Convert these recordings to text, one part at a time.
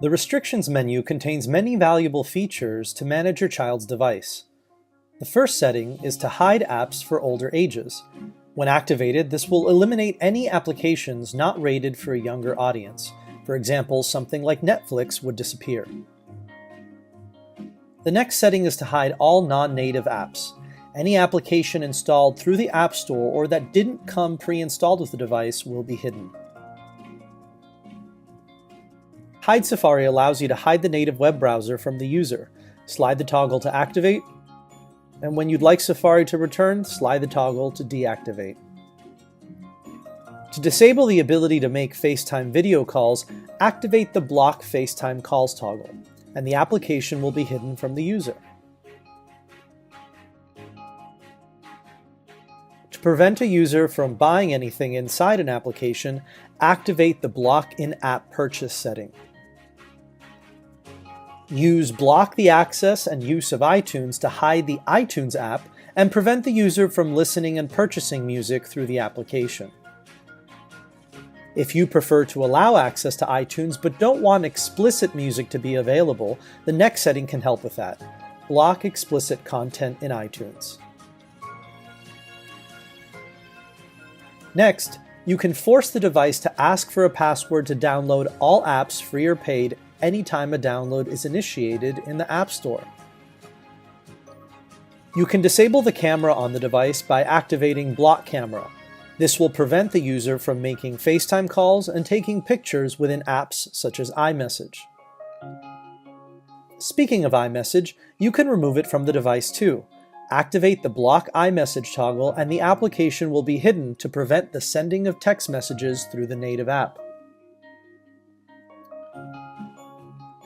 The Restrictions menu contains many valuable features to manage your child's device. The first setting is to hide apps for older ages. When activated, this will eliminate any applications not rated for a younger audience. For example, something like Netflix would disappear. The next setting is to hide all non-native apps. Any application installed through the App Store or that didn't come pre-installed with the device will be hidden. Hide Safari allows you to hide the native web browser from the user. Slide the toggle to activate, and when you'd like Safari to return, slide the toggle to deactivate. To disable the ability to make FaceTime video calls, activate the Block FaceTime Calls toggle, and the application will be hidden from the user. To prevent a user from buying anything inside an application, activate the Block in-app purchase setting. Use Block the access and use of iTunes to hide the iTunes app and prevent the user from listening and purchasing music through the application. If you prefer to allow access to iTunes but don't want explicit music to be available, the next setting can help with that. Block explicit content in iTunes. Next, you can force the device to ask for a password to download all apps, free or paid, anytime a download is initiated in the App Store. You can disable the camera on the device by activating Block Camera. This will prevent the user from making FaceTime calls and taking pictures within apps such as iMessage. Speaking of iMessage, you can remove it from the device too. Activate the Block iMessage toggle and the application will be hidden to prevent the sending of text messages through the native app.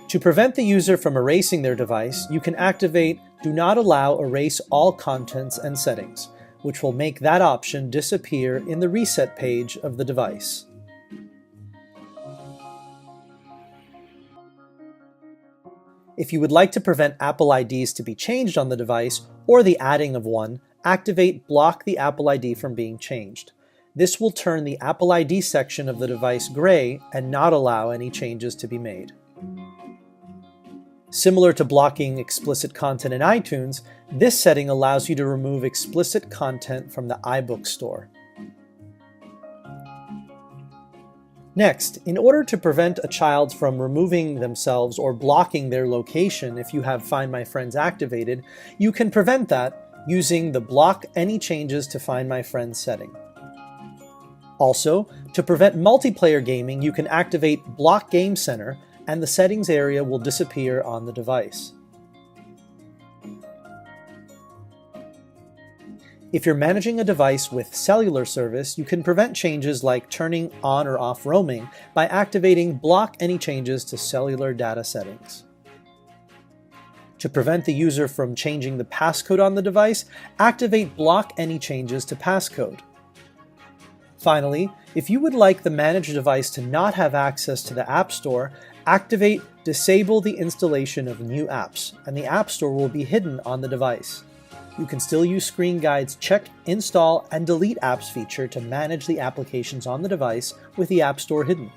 To prevent the user from erasing their device, you can activate Do Not Allow Erase All Contents and Settings, which will make that option disappear in the reset page of the device. If you would like to prevent Apple IDs to be changed on the device or the adding of one, activate Block the Apple ID from being changed. This will turn the Apple ID section of the device gray and not allow any changes to be made. Similar to blocking explicit content in iTunes, this setting allows you to remove explicit content from the iBook store. Next, in order to prevent a child from removing themselves or blocking their location if you have Find My Friends activated, you can prevent that using the Block Any Changes to Find My Friends setting. Also, to prevent multiplayer gaming, you can activate Block Game Center, and the settings area will disappear on the device. If you're managing a device with cellular service, you can prevent changes like turning on or off roaming by activating Block Any Changes to Cellular Data Settings. To prevent the user from changing the passcode on the device, activate Block Any Changes to Passcode. Finally, if you would like the managed device to not have access to the App Store, activate Disable the installation of new apps, and the App Store will be hidden on the device. You can still use ScreenGuide's Check, Install, and Delete Apps feature to manage the applications on the device with the App Store hidden.